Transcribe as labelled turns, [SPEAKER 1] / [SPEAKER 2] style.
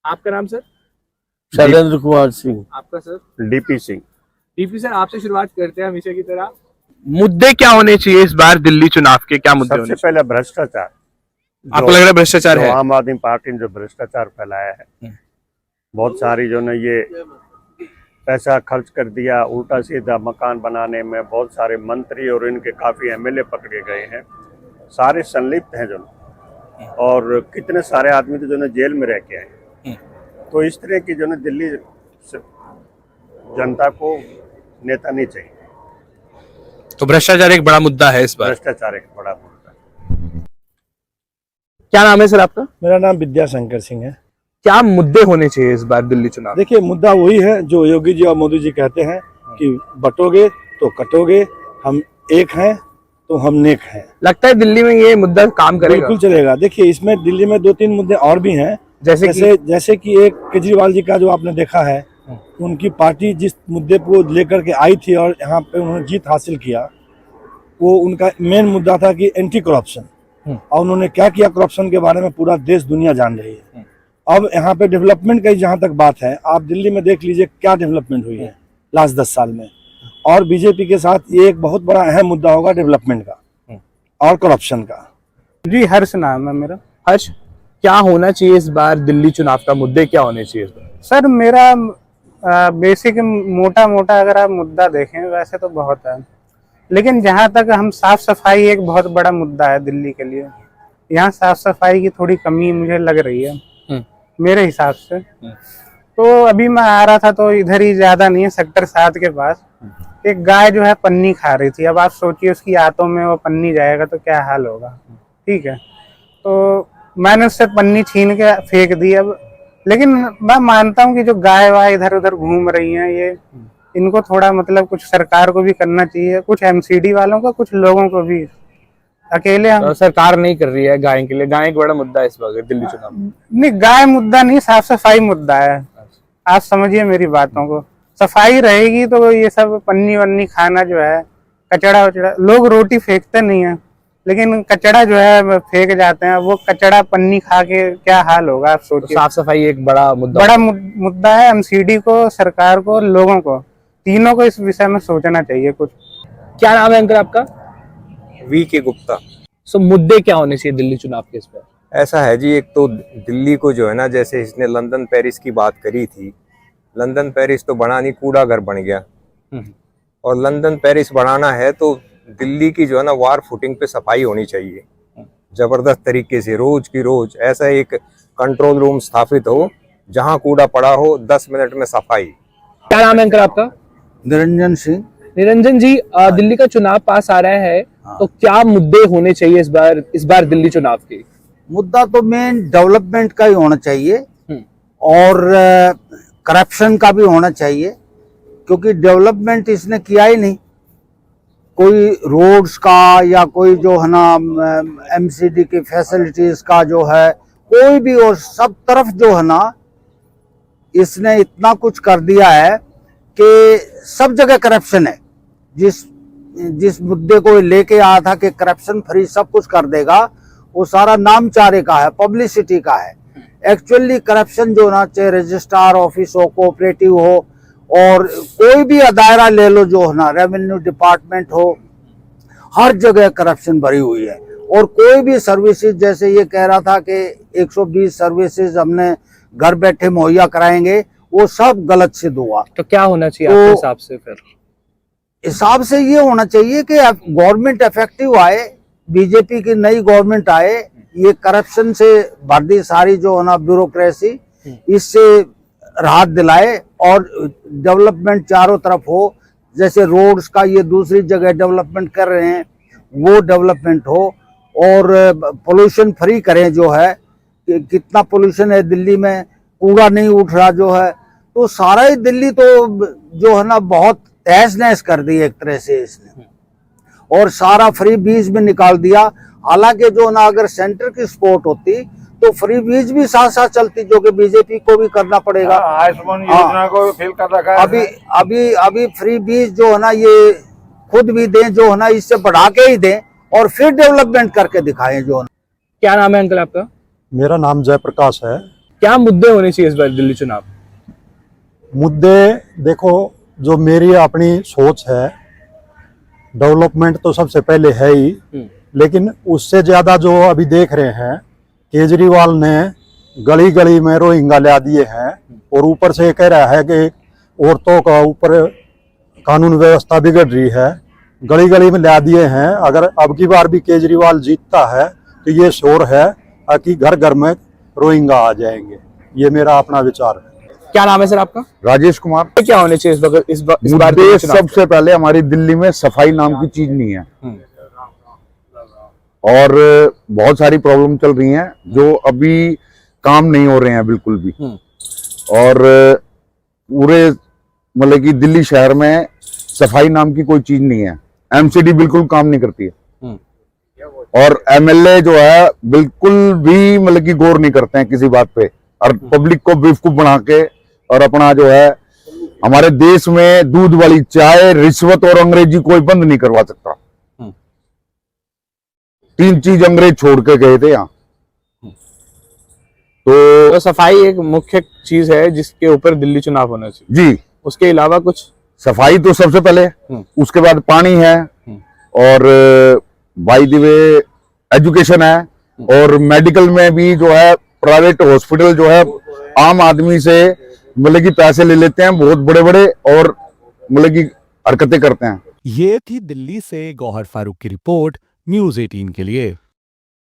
[SPEAKER 1] आपका नाम सर?
[SPEAKER 2] शैलेंद्र कुमार सिंह।
[SPEAKER 1] आपका sir?
[SPEAKER 3] DP Singh.
[SPEAKER 1] DP sir, आपसे शुरुआत करते हैं हमेशा की तरह।
[SPEAKER 4] मुद्दे क्या होने चाहिए इस बार दिल्ली चुनाव के, क्या मुद्दे होने
[SPEAKER 3] सबसे
[SPEAKER 4] चाहिए?
[SPEAKER 3] पहले भ्रष्टाचार।
[SPEAKER 4] आपको लग रहा है भ्रष्टाचार है?
[SPEAKER 3] आम आदमी पार्टी ने जो भ्रष्टाचार फैलाया है, बहुत सारी जो ने ये पैसा खर्च कर दिया उल्टा सीधा मकान बनाने में, बहुत सारे मंत्री और इनके काफी एमएलए पकड़े गए हैं, सारे संलिप्त हैं जो, और कितने सारे आदमी तो जो ने जेल में रह के आए। तो इस तरह की जो ने दिल्ली जनता को नेता नहीं चाहिए।
[SPEAKER 4] तो भ्रष्टाचार एक बड़ा मुद्दा है इस बार।
[SPEAKER 3] भ्रष्टाचार एक बड़ा मुद्दा है।
[SPEAKER 4] क्या नाम है सर आपका?
[SPEAKER 2] मेरा नाम विद्याशंकर सिंह है।
[SPEAKER 4] क्या मुद्दे होने चाहिए इस बार दिल्ली चुनाव?
[SPEAKER 2] देखिए, मुद्दा वही है जो योगी जी और मोदी जी कहते हैं कि बटोगे तो कटोगे, हम एक हैं तो हम नेक हैं।
[SPEAKER 4] लगता है दिल्ली में ये मुद्दा काम करेगा?
[SPEAKER 2] बिल्कुल चलेगा। देखिए, इसमें दिल्ली में 2-3 मुद्दे और भी हैं, जैसे कि एक केजरीवाल जी का जो आपने देखा है, उनकी पार्टी जिस मुद्दे को लेकर के आई थी और यहाँ पे उन्होंने जीत हासिल किया, वो उनका मेन मुद्दा था कि एंटी करप्शन, और उन्होंने क्या किया करप्शन के बारे में पूरा देश दुनिया जान रही है। अब यहाँ पे डेवलपमेंट की जहाँ तक बात है, आप दिल्ली में देख लीजिए क्या डेवलपमेंट हुई है लास्ट 10 साल में, और बीजेपी के साथ ये एक बहुत बड़ा अहम मुद्दा होगा डेवलपमेंट का और करप्शन का।
[SPEAKER 5] जी, हर्ष नाम है मेरा।
[SPEAKER 4] हर्ष, क्या होना चाहिए इस बार दिल्ली चुनाव का, मुद्दे क्या होने चाहिए इस बार?
[SPEAKER 5] सर, मेरा बेसिक मोटा मोटा अगर आप मुद्दा देखें, वैसे तो बहुत है, लेकिन जहाँ तक हम साफ सफाई एक बहुत बड़ा मुद्दा है दिल्ली के लिए। यहाँ साफ सफाई की थोड़ी कमी मुझे लग रही है मेरे हिसाब से। तो अभी मैं आ रहा था तो इधर ही ज्यादा नहीं है, सेक्टर 7 के पास एक गाय जो है पन्नी खा रही थी। अब आप सोचिए उसकी आंतों में वो पन्नी जाएगा तो क्या हाल होगा। ठीक है, तो मैंने उससे पन्नी छीन के फेंक दी। अब लेकिन मैं मानता हूँ कि जो गाय वाय इधर उधर घूम रही हैं, ये इनको थोड़ा मतलब कुछ सरकार को भी करना चाहिए, कुछ एमसीडी वालों को, कुछ लोगों को भी। अकेले हम
[SPEAKER 4] तो सरकार नहीं कर रही है गाय के लिए? गाय एक बड़ा मुद्दा है इस बार दिल्ली चुनाव में।
[SPEAKER 5] नहीं, गाय मुद्दा नहीं, साफ सफाई मुद्दा है। आप समझिए मेरी बातों को। सफाई रहेगी तो ये सब पन्नी वन्नी खाना जो है, कचड़ा वचड़ा, लोग रोटी फेंकते नहीं है लेकिन कचड़ा जो है फेंक जाते हैं। वो कचड़ा पन्नी खा के क्या हाल होगा, आप सोचिए।
[SPEAKER 4] तो साफ सफाई एक बड़ा मुद्दा,
[SPEAKER 5] मुद्दा है। एमसीडी को, सरकार को, लोगों को, तीनों को इस विषय में सोचना चाहिए कुछ।
[SPEAKER 4] क्या नाम है अंकल आपका?
[SPEAKER 6] VK गुप्ता।
[SPEAKER 4] सो मुद्दे क्या होने चाहिए दिल्ली चुनाव के इस बार?
[SPEAKER 6] ऐसा है जी, एक तो दिल्ली को जो है ना, जैसे इसने लंदन पेरिस की बात करी थी, लंदन पेरिस तो बना नहीं, कूड़ा घर बन गया। और लंदन पेरिस बनाना है तो दिल्ली की जो है ना वार फुटिंग पे सफाई होनी चाहिए जबरदस्त तरीके से, रोज की रोज ऐसा एक कंट्रोल रूम स्थापित हो जहां कूड़ा पड़ा हो 10 मिनट में सफाई।
[SPEAKER 4] क्या नाम है अंकल आपका?
[SPEAKER 2] निरंजन सिंह।
[SPEAKER 4] निरंजन जी, दिल्ली का चुनाव पास आ रहा है, तो क्या मुद्दे होने चाहिए इस बार दिल्ली चुनाव के?
[SPEAKER 7] मुद्दा तो मेन डेवलपमेंट का ही होना चाहिए और करप्शन का भी होना चाहिए, क्योंकि डेवलपमेंट इसने किया ही नहीं। कोई रोड्स का या कोई जो है ना एमसीडी की फैसिलिटीज का जो है कोई भी, और सब तरफ जो है ना इसने इतना कुछ कर दिया है कि सब जगह करप्शन है। जिस मुद्दे को लेके आया था कि करप्शन फ्री सब कुछ कर देगा, वो सारा नामचारे का है, पब्लिसिटी का है। एक्चुअली करप्शन जो ना, चाहे रजिस्ट्रार ऑफिस हो, कोऑपरेटिव हो, और कोई भी दायरा ले लो जो है ना, रेवेन्यू डिपार्टमेंट हो, हर जगह करप्शन भरी हुई है। और कोई भी सर्विसेज, जैसे ये कह रहा था कि 120 सर्विसेज हमने घर बैठे मुहैया कराएंगे, वो सब गलत सिद्ध हुआ।
[SPEAKER 4] तो क्या होना चाहिए आपके हिसाब से? फिर
[SPEAKER 7] हिसाब से ये होना चाहिए कि गवर्नमेंट इफेक्टिव आए, बीजेपी की नई गवर्नमेंट आए, ये करप्शन से भर दी सारी जो है ना ब्यूरोक्रेसी, इससे राहत दिलाए और डेवलपमेंट चारों तरफ हो। जैसे रोड्स का ये दूसरी जगह डेवलपमेंट कर रहे हैं, वो डेवलपमेंट हो, और पोल्यूशन फ्री करें। जो है कितना पोल्यूशन है दिल्ली में, कूड़ा नहीं उठ रहा जो है, तो सारा ही दिल्ली तो जो है ना बहुत तहस नहस कर दी एक तरह से इसने, और सारा फ्री बीज में निकाल दिया। हालांकि जो ना अगर सेंटर की सपोर्ट होती तो फ्री बीज भी साथ साथ चलती, जो कि बीजेपी को भी करना पड़ेगा।
[SPEAKER 2] आयुष्मान योजना को फेल कर रखा है।
[SPEAKER 7] अभी फ्री बीज जो है ना ये खुद भी दें, जो है ना इससे बढ़ा के ही दें, और फिर डेवलपमेंट करके दिखाएं जो है।
[SPEAKER 4] क्या नाम है अंकल आपका?
[SPEAKER 8] मेरा नाम जयप्रकाश है।
[SPEAKER 4] क्या मुद्दे होने चाहिए इस बार दिल्ली चुनाव?
[SPEAKER 8] मुद्दे देखो, जो मेरी अपनी सोच है, डेवलपमेंट तो सबसे पहले है ही, लेकिन उससे ज्यादा जो अभी देख रहे हैं, केजरीवाल ने गली गली में रोहिंगा ला दिए हैं और ऊपर से कह रहा है कि औरतों का ऊपर कानून व्यवस्था बिगड़ रही है, गली गली में ला दिए हैं। अगर अब की बार भी केजरीवाल जीतता है तो ये श्योर है कि घर घर में रोहिंगा आ जाएंगे। ये मेरा अपना विचार है।
[SPEAKER 4] क्या नाम है सर आपका?
[SPEAKER 9] राजेश कुमार।
[SPEAKER 4] क्या होने चाहिए इस बार
[SPEAKER 9] मुद्दे
[SPEAKER 4] दिल्ली चुनाव?
[SPEAKER 9] सबसे पहले हमारी दिल्ली में सफाई नाम की चीज नहीं है और बहुत सारी प्रॉब्लम चल रही हैं जो अभी काम नहीं हो रहे हैं बिल्कुल भी। और पूरे मतलब कि दिल्ली शहर में सफाई नाम की कोई चीज नहीं है। एमसीडी बिल्कुल काम नहीं करती है और एमएलए जो है बिल्कुल भी मतलब कि गौर नहीं करते हैं किसी बात पे और पब्लिक को बेवकूफ बना के और अपना जो है हमारे देश में दूध वाली चाय, रिश्वत और अंग्रेजी कोई बंद नहीं करवा सकता। 3 चीज अंग्रेज छोड़ के गए थे यहाँ।
[SPEAKER 4] तो सफाई एक मुख्य चीज है जिसके ऊपर दिल्ली चुनाव होना चाहिए
[SPEAKER 9] जी।
[SPEAKER 4] उसके अलावा कुछ?
[SPEAKER 9] सफाई तो सबसे पहले, उसके बाद पानी है और बाय द वे एजुकेशन है और मेडिकल में भी जो है प्राइवेट हॉस्पिटल जो है आम आदमी से मतलब कि पैसे ले लेते हैं बहुत बड़े बड़े और मतलब कि हरकतें करते हैं।
[SPEAKER 10] ये थी दिल्ली से गौहर फारूक की रिपोर्ट न्यूज़ 18 के लिए।